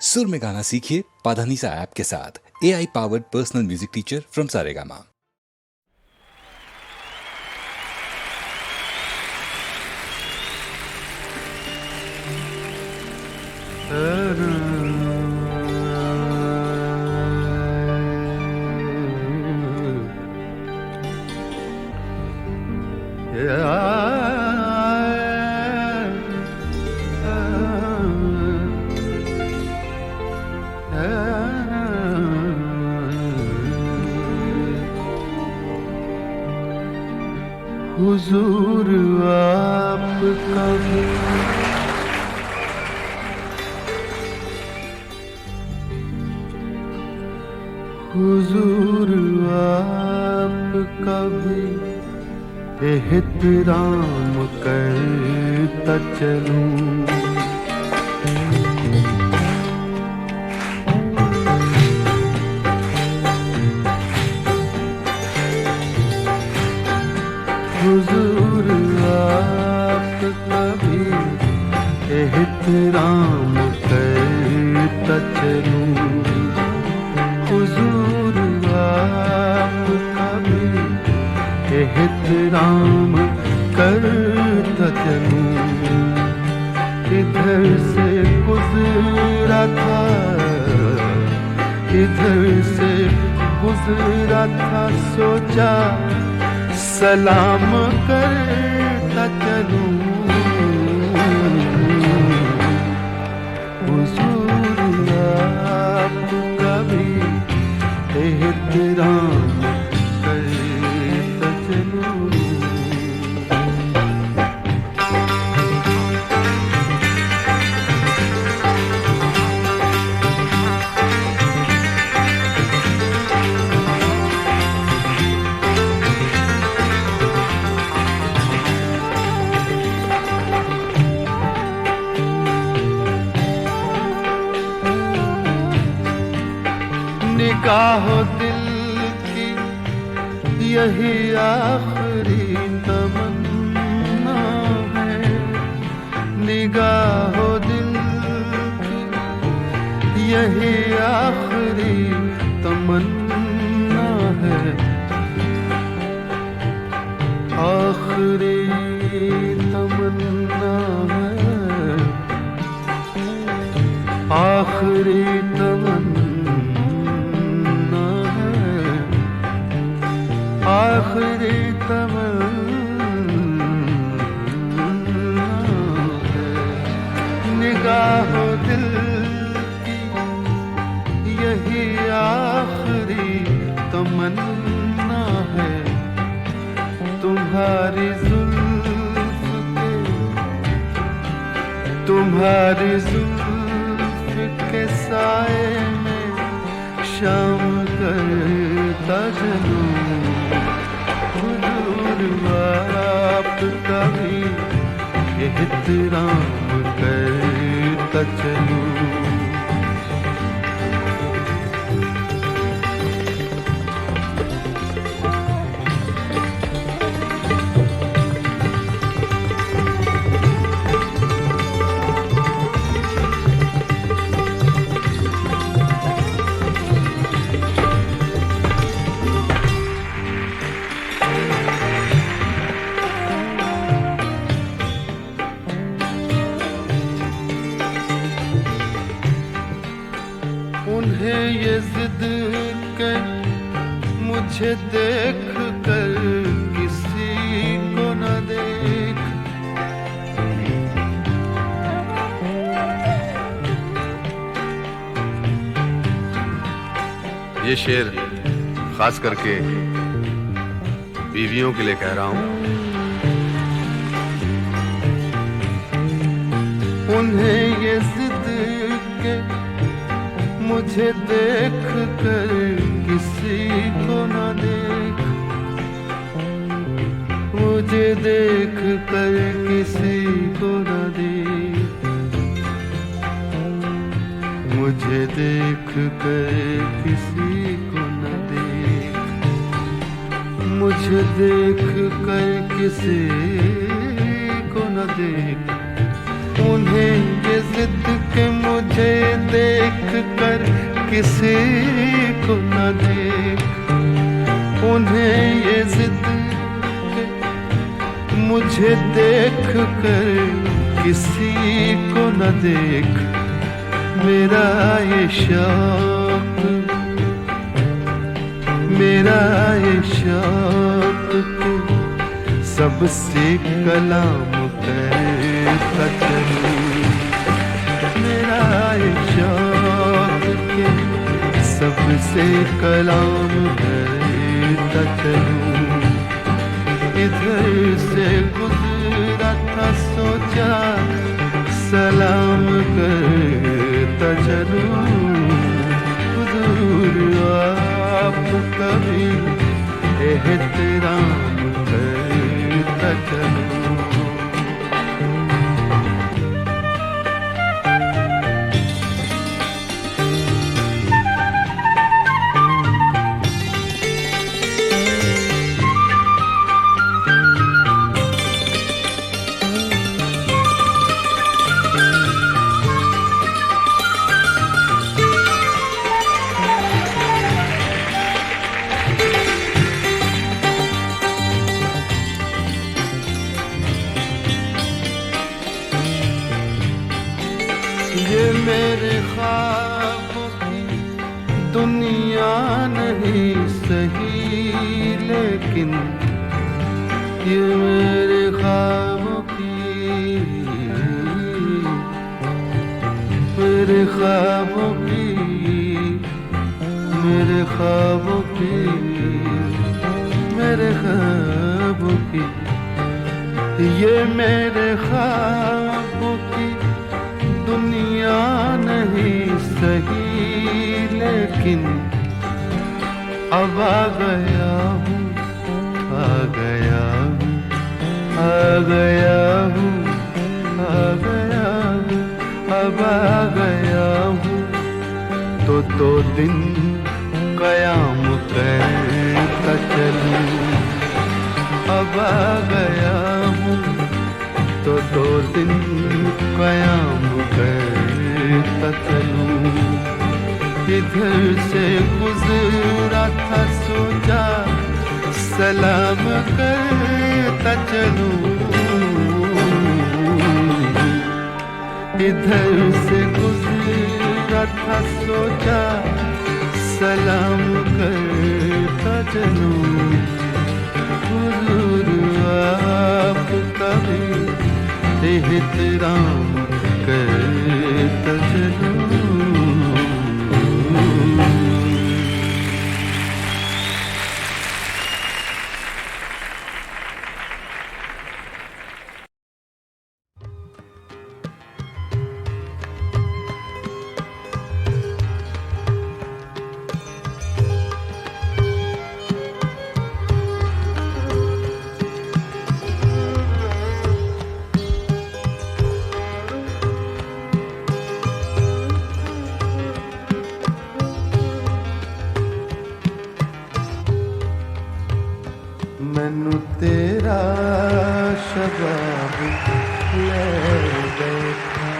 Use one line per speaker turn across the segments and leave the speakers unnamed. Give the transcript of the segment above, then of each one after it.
सुर में गाना सीखिए पाधानीसा ऐप के साथ। AI powered personal music teacher from Saregama.
हुजूर आपका भी हुजूर आपका भी एहतराम करता चलूं। हुजूर आपका भी एहतराम करता चलूं। हुजूर आपका भी एहतराम करता चलूं। इधर से गुजरा था, इधर से गुजरा था, सोचा सलाम करता चलूं। हुजूर आपका भी एहतराम करता चलूं। निगाहो दिल की यही आखिरी तमन्ना है। निगाहो दिल की यही आखिरी तमन्ना है। आखिरी तमन्ना है, आखिरी तमन्ना, आखिरी तमन्ना है। निगाहो दिल की यही आखिरी तमन्ना है। तुम्हारी जुल्फ के, तुम्हारी जुल्फ के साए में शाम करता चलूं। हुजूर आपका भी एहतराम करता चलूं। उन्हें ये जिद के मुझे देख कर किसी को न देख।
ये शेर खास करके बीवियों के लिए कह रहा हूं।
उन्हें ये जिद के मुझे देख कर किसी को न देख। मुझे देख कर किसी को न देख। मुझे देख कर किसी को न देख। मुझे देख कर किसी को न देख। उन्हें ये जिद के मुझे देख कर किसी को न देख, उन्हें ये जिद के मुझे देख कर किसी को न देख। मेरा ये शौक, मेरा ये शौक के सबसे कलाम करता चलूं, मेरा ये शौक के सबसे कलाम करता चलूं। इधर से गुजरा था सोचा सलाम करता चलूं, हुजूर आपका भी एहतराम करता चलूं। ये मेरे ख्वाबों की दुनिया नहीं सही, लेकिन ये मेरे ख्वाबों की, मेरे ख्वाबों की, मेरे ख्वाबों की, मेरे ख्वाबों की, ये मेरे ख्वाबों की दुनिया नहीं सही, लेकिन अब आ गया हूँ, आ गया हूँ, आ गया हूँ, आ गया हूँ, अब आ गया हूँ। तो दिन कयाम करता चलूं, अब आ गया हूँ। तो दिन कयाम करता चलूं। इधर से गुजरा था सोचा सलाम करता चलूं, इधर से गुजरा था सोचा सलाम करता चलूं। हुजूर आपका भी एहतराम करता चलूं। मैनू तेरा शबाब ले बैठा,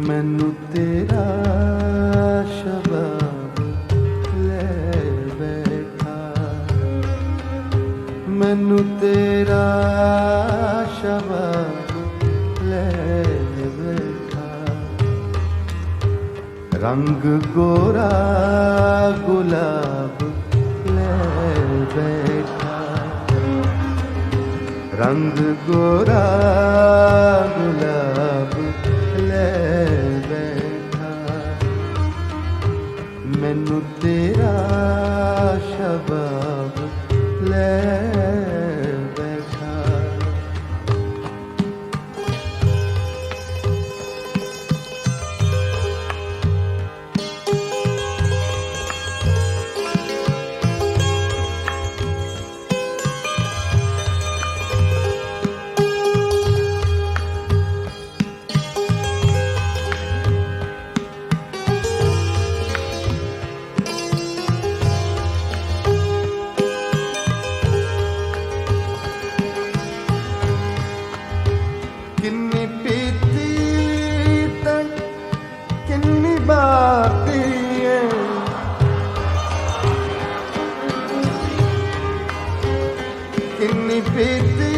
मैनू तेरा शबाब ले बैठा, मैनू तेरा शबाब ले बैठा। रंग गोरा गुलाब ले बैठा, रंग गोरा गुलाब ले बैठा। मैनू तेरा शबाब ले बैठा। ਬੀਤੀ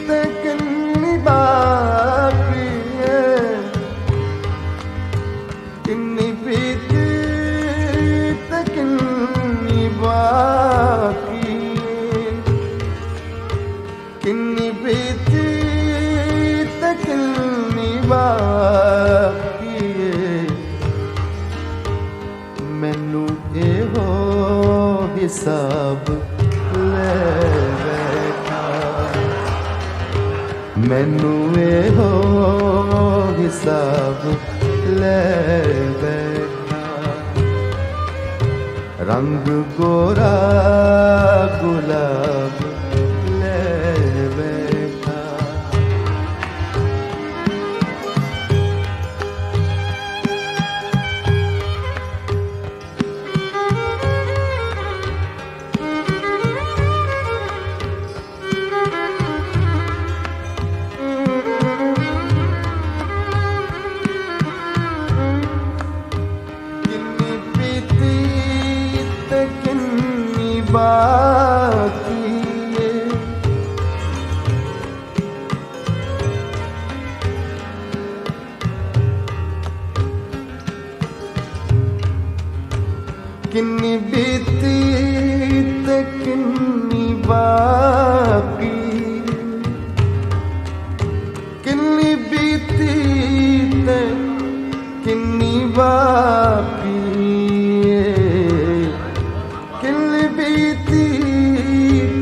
ਤੇ ਕਿੰਨੀ ਬਾਕੀ ਹੈ, ਕਿੰਨੀ ਬੀਤੀ ਤੇ ਕਿੰਨੀ ਬਾਕੀ ਹੈ, ਕਿੰਨੀ ਬੀਤੀ ਤੇ ਕਿੰਨੀ ਬਾਕੀ ਹੈ। ਮੈਨੂੰ ਇਹੋ ਹਿਸਾਬ ਲੈ ਬੈਠਾ, ਮੈਨੂੰ ਇਹੋ ਹਿਸਾਬ ਲੈ ਬੈਠਾ। ਰੰਗ ਗੋਰਾ ਗੁਲਾਬ ਲੈ ਬੈਠਾ। ਕਿੰਨੀ ਪੀਤੀ ਤੇ ਕਿੰਨੀ ਬਾਕੀ ਏ, ਕਿੰਨੀ ਬੀਤੀ ਤੇ ਕਿੰਨੀ ਬਾਕੀ, ਕਿੰਨੀ ਬੀਤੀ ਤੇ ਕਿੰਨੀ ਬਾਕੀ ਏ, ਕਿੰਨੀ ਬੀਤੀ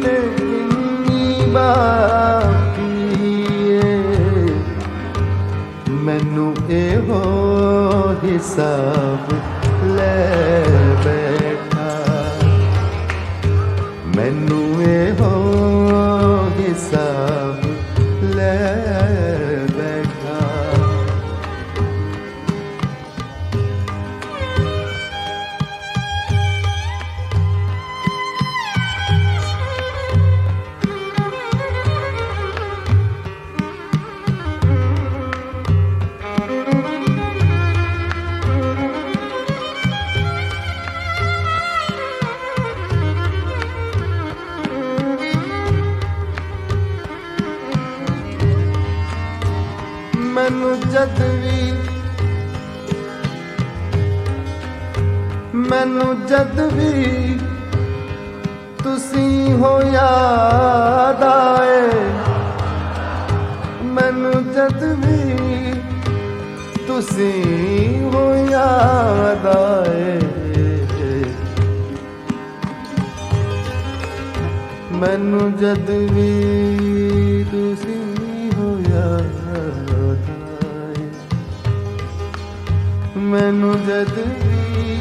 ਤੇ ਕਿੰਨੀ ਬਾਕੀ ਏ। ਮੈਨੂੰ ਇਹੋ ਹਿਸਾਬ ਲੈ ਬੈਠਾ, ਮੈਨੂੰ ਇਹੋ ਹਿਸਾਬ ਲੈ ਬੈਠਾ। ਮੈਨੂੰ ਜਦ ਵੀ, ਮੈਨੂੰ ਜਦ ਵੀ ਤੁਸੀਂ ਹੋ ਯਾਦ ਆਏ, ਮੈਨੂੰ ਜਦ ਵੀ ਤੁਸੀਂ ਹੋ ਯਾਦ ਆਏ, ਮੈਨੂੰ ਜਦ ਵੀ ਤੁਸੀਂ ਹੋ ਯਾਦ ਆਏ, ਮੈਨੂੰ ਜਦ ਵੀ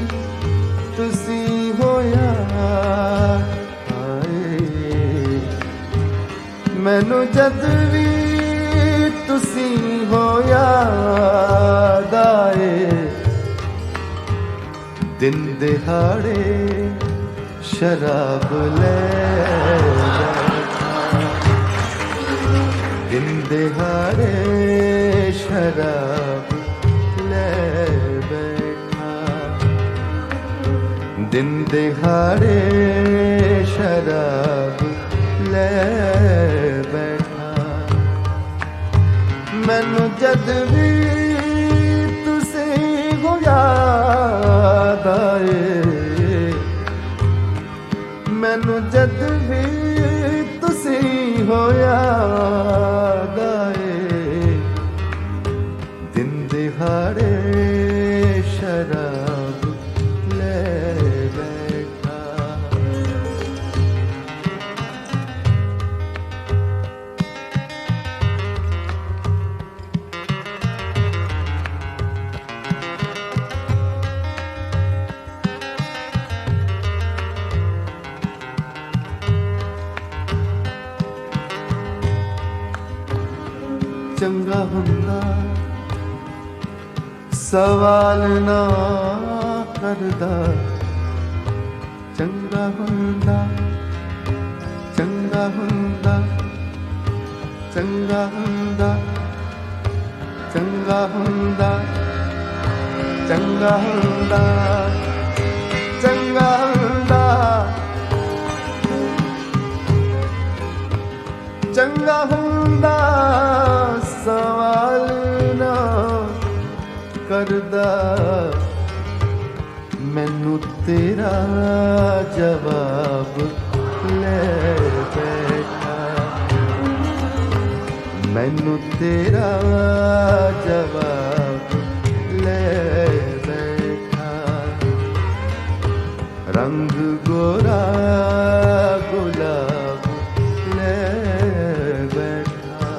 ਤੁਸੀਂ ਹੋ ਯਾਦ ਆਏ, ਮੈਨੂੰ ਜਦ ਵੀ ਤੁਸੀਂ ਹੋ ਯਾਦ ਆਏ। ਦਿਨ ਦਿਹਾੜੇ ਸ਼ਰਾਬ ਲੈ ਬੈਠਾ, ਦਿਨ ਦਿਹਾੜੇ ਸ਼ਰਾਬ ਲੈ ਬੈਠਾ, ਦਿਨ ਦਿਹਾੜੇ ਸ਼ਰਾਬ ਲੈ ਬੈਠਾ। ਮੈਨੂੰ ਜਦ ਵੀ ਤੁਸੀਂ ਹੋ ਯਾਦ ਆਏ, ਮੈਨੂੰ ਜਦ ਵੀ ਤੁਸੀਂ ਹੋ ਯਾਦ ਆਏ, ਦਿਨ ਦਿਹਾੜੇ ਸ਼ਰਾਬ ਲੈ ਬੈਠਾ। ਚੰਗਾ ਹੁੰਦਾ ਸਵਾਲ ਨਾ ਕਰਦਾ, ਚੰਗਾ ਹੁੰਦਾ, ਚੰਗਾ ਹੁੰਦਾ, ਚੰਗਾ ਹੁੰਦਾ, ਚੰਗਾ ਹੁੰਦਾ, ਚੰਗਾ ਹੁੰਦਾ, ਚੰਗਾ ਹੁੰਦਾ। ਚੰਗਾ ਹੁੰਦਾ ਸਵਾਲ ਨਾ ਕਰਦਾ ਮੈਨੂੰ ਤੇਰਾ ਜਵਾਬ ਲੈ ਬੈਠਾ ਮੈਨੂੰ ਤੇਰਾ ਜਵਾਬ ਲੈ ਬੈਠਾ ਰੰਗ ਗੋਰਾ ਗੁਲਾਬ ਲੈ ਬੈਠਾ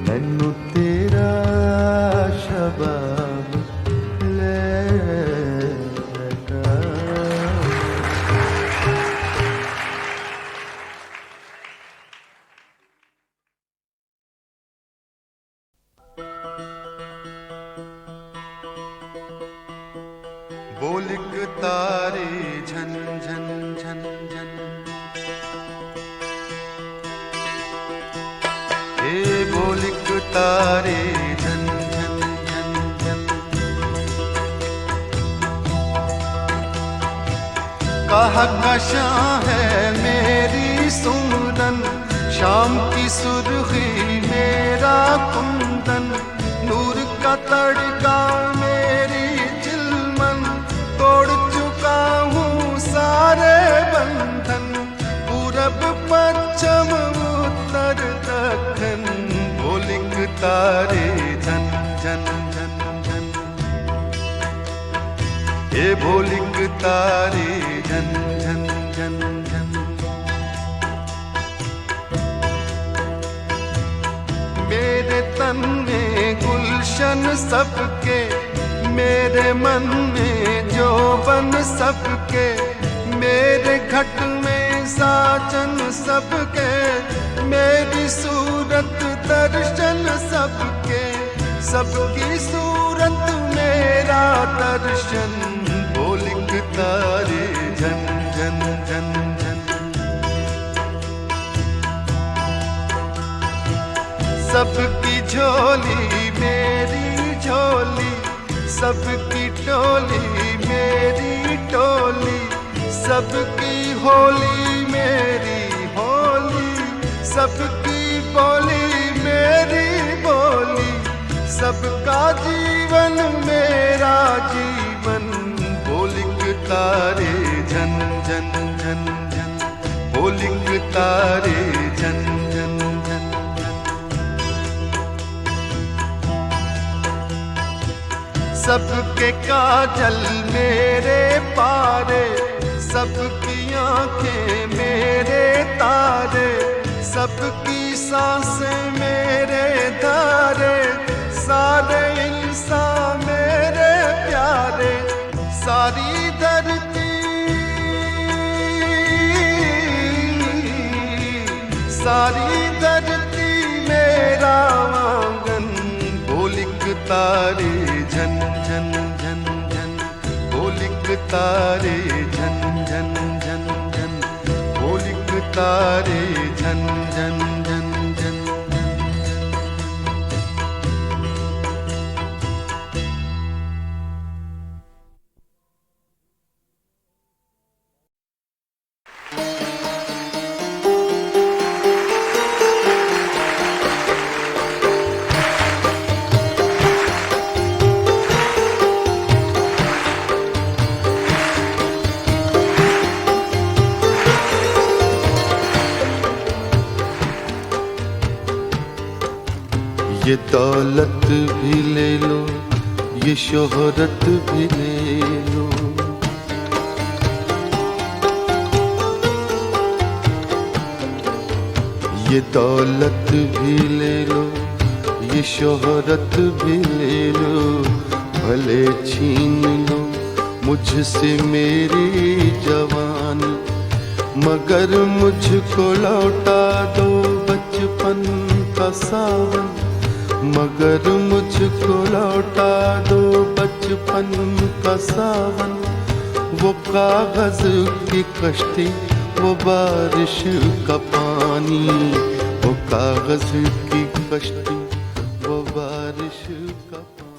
ਮੈਨੂੰ ਤੇਰਾ ਸ਼ਬਾਬ ਲੈ ਬੈਠਾ
बोलिक तारे झन झन झन झन हे बोलिक तारे झन झन झन झन कहा कशां है मेरी सुमरन शाम की सुर्खी मेरा कुंदन नूर का तड़का मेरी चिलमन तोड़ चुका हूँ सारे बंधन पूरब पश्चिम उत्तर दक्षिण बोलिक तारे झन झन झन झन ये बोलिक तारे झन झन झन झन मेरे तन में गुलशन सबके मेरे मन में जोबन सबके मेरे घट में साजन सबके मेरी सूरत दर्शन सबके सबकी सूरत मेरा दर्शन बोलिक तारे झन झन झन झन सबकी झोली मेरी झोली सबकी टोली मेरी टोली सबकी होली मेरी होली सबकी बोली मेरी बोली सबका जीवन मेरा जीवन बोलिक तारे झन झन झन झन बोलिक तारे झन झन झन सबके काजल मेरे पारे सबकी आंखें मेरे तारे सबकी सांसें मेरे धारे सारे इंसान मेरे प्यारे सारी धरती सारी धरती मेरा आंगन बोलिक तारे झन झन झन झन बोलिक तारे झन झन झन झन बोलिक तारे झन झन झन झन
ये दौलत भी ले लो ये शोहरत भी ले लो ये दौलत भी ले लो ये शोहरत भी ले लो भले छीन लो मुझसे मेरी जवानी मगर मुझको लौटा दो बचपन का सावन मगर मुझको लौटा दो बचपन का सावन वो कागज की कश्ती वो बारिश का पानी वो कागज की कश्ती वो बारिश का पानी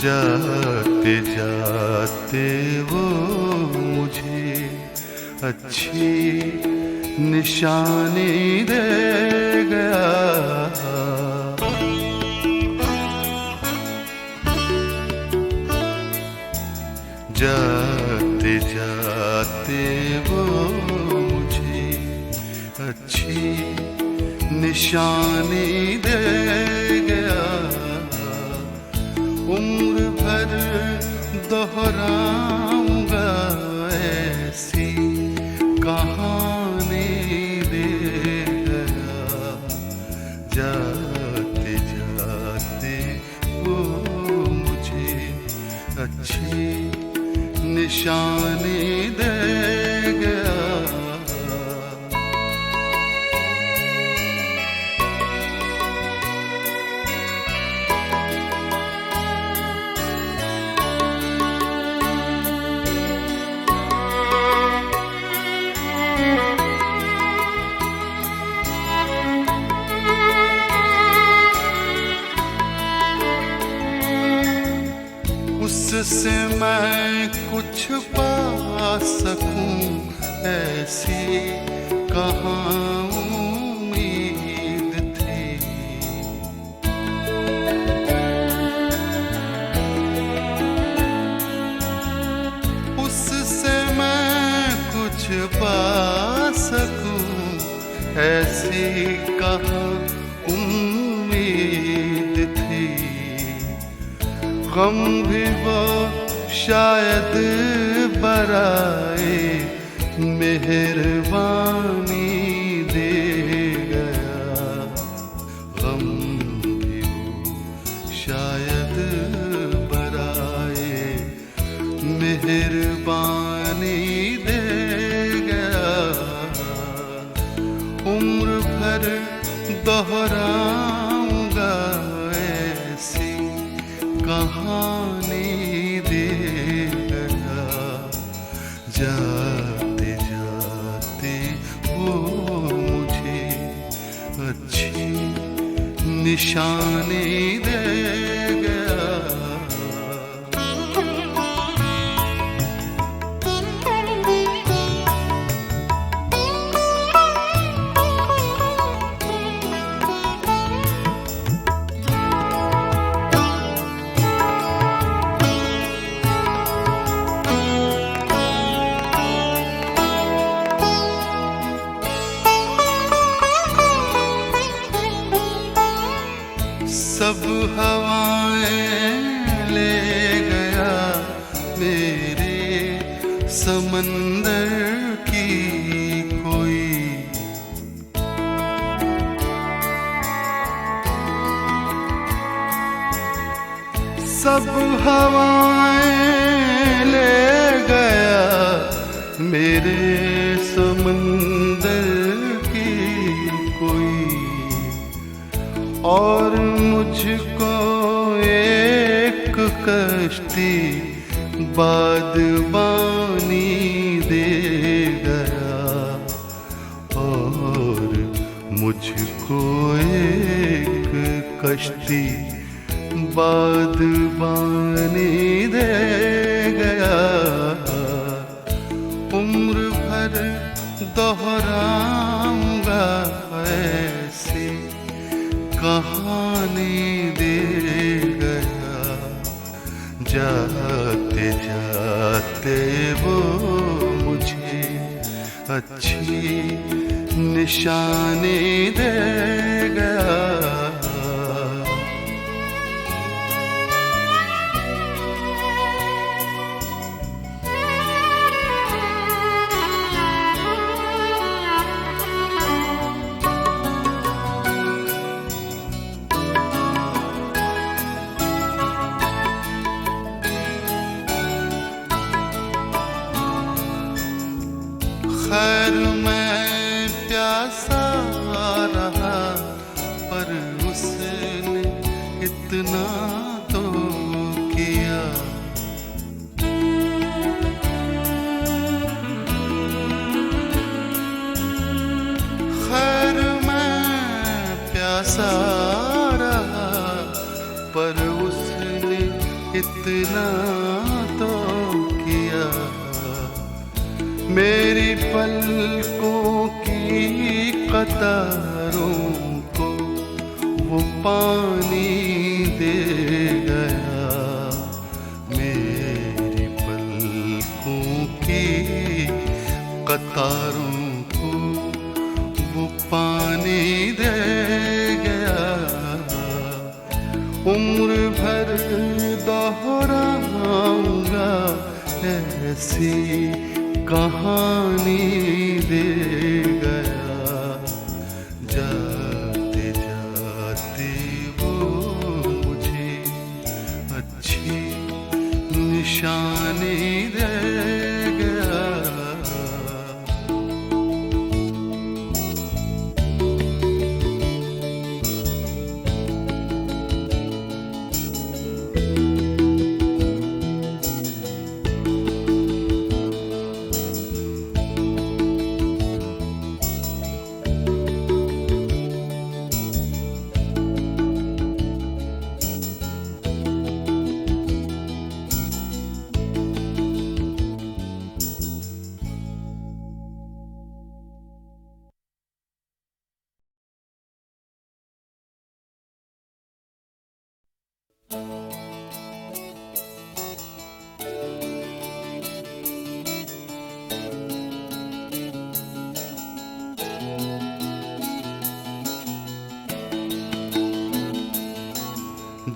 जाते जाते वो मुझे अच्छी निशानी दे गया। जाते जाते वो मुझे अच्छी निशानी दे गया। उम्र भर दोहराऊंगा ऐसी कहानी दे गया। जाते जाते वो मुझे अच्छी निशानी दे गया। उससे मैं कुछ पा सकूं ऐसी कहाँ उम्मीद थी। उससे मैं कुछ पा सकूं ऐसी कहाँ उम्मीद थी। गम भी वो शायद बराए मेहरबानी दे गया। गम भी वो शायद बराए मेहरबानी दे गया। उम्र भर दोहराऊंगा ऐसी कहानी दे गया। जाते जाते वो मुझे अच्छी निशानी दे गया। सब हवाएं ले गया मेरे समंदर की कोई। सब हवाएं ले गया मेरे समंदर की कोई। और मुझको एक कश्ती बादबानी दे गया। और मुझको एक कश्ती बादबानी दे गया। उम्र भर दोहराऊंगा ऐसी कहानी दे गया। जाते जाते वो मुझे अच्छी निशानी दे गया। खैर मैं प्यासा रहा पर उसने इतना तो किया। खैर मैं प्यासा रहा पर उसने इतना तो किया, मेरी पलकों की कतारों को वो पानी दे गया, मेरी पलकों की कतारों को वो पानी दे गया। उम्र भर दोहराऊंगा ऐसी कहानी दे गया, जाते जाते वो मुझे अच्छी निशानी दे गया।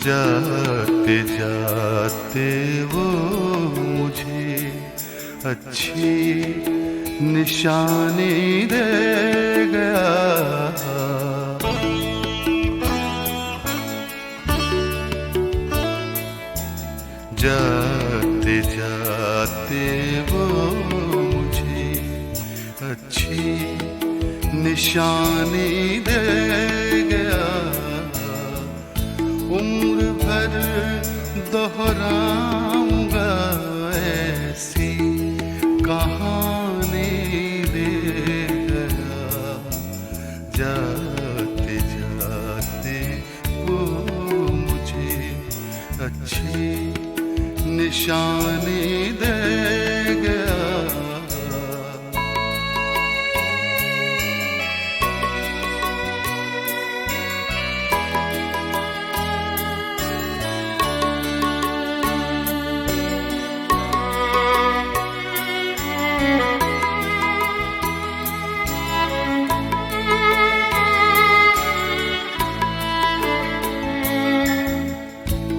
जाते जाते वो मुझे अच्छी निशानी दे गया। जाते जाते वो मुझे अच्छी निशानी दे गया। उम्र भर दोहराऊंगा ऐसी कहानी दे गया। जाते जाते वो मुझे अच्छी निशानी दे गया।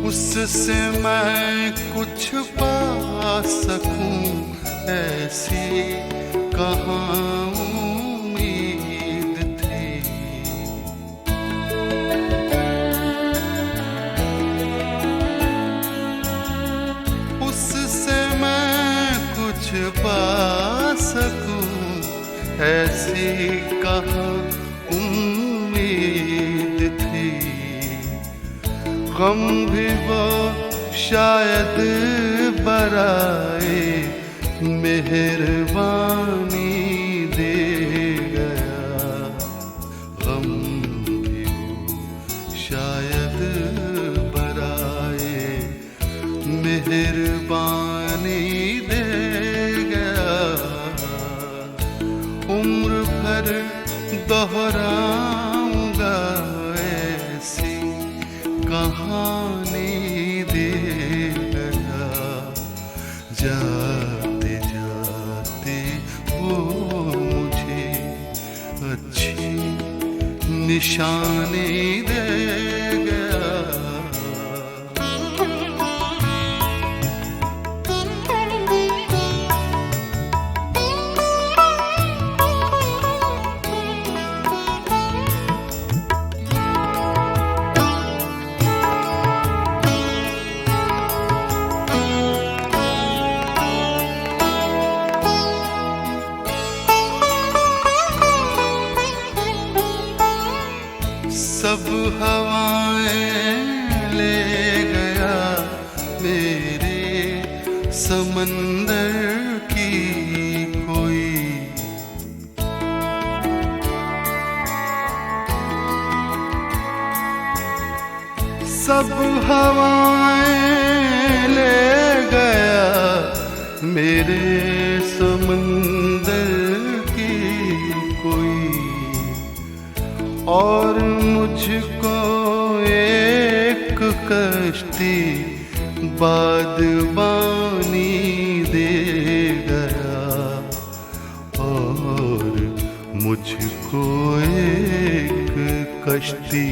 उससे मैं कुछ पा सकूं ऐसी कहाँ उम्मीद थी। उससे मैं कुछ पा सकूं ऐसी कहाँ उम्मीद थी। गम भी वो शायद बराए मेहरबानी दे गया। गम भी वो शायद बराए मेहरबानी दे गया। उम्र भर दोहराऊंगा ऐसी कहानी दे गया। जाते जाते वो मुझे अच्छी निशानी दे गया। सब हवाएं ले गया मेरे समंदर की कोई। सब हवाएं
ले गया मेरे समंदर की कोई, और मुझको एक कश्ती बादबानी दे गया, और मुझको एक कश्ती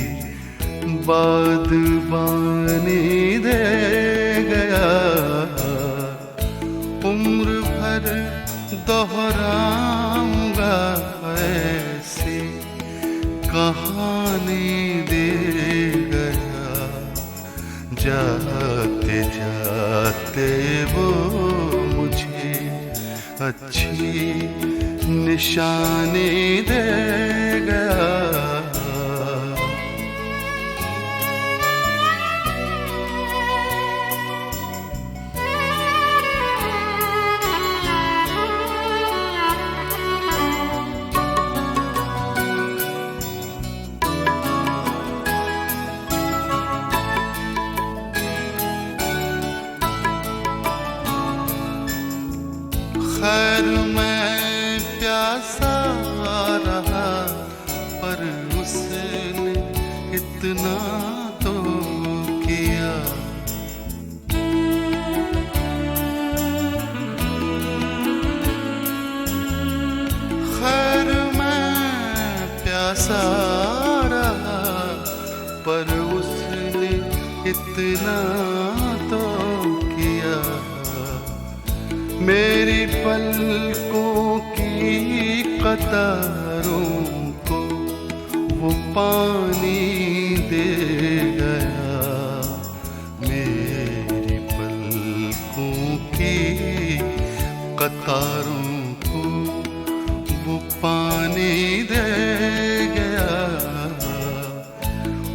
बादबानी दे गया। उम्र भर दोहराऊंगा ऐसी कहानी दे गया, जाते जाते वो मुझे अच्छी निशानी दे गया। खैर मैं प्यासा रहा पर उसने इतना तो किया, खैर मैं प्यासा रहा पर उसने इतना तो किया। मेरी पलकों की कतारों को वो पानी दे गया, मेरी पलकों की कतारों को वो पानी दे गया।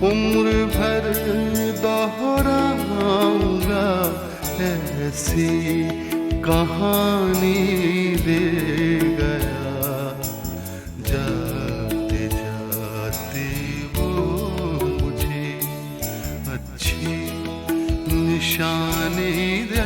उम्र भर दोहराऊंगा ऐसी कहानी दे गया, जाते जाते वो मुझे अच्छी निशानी दे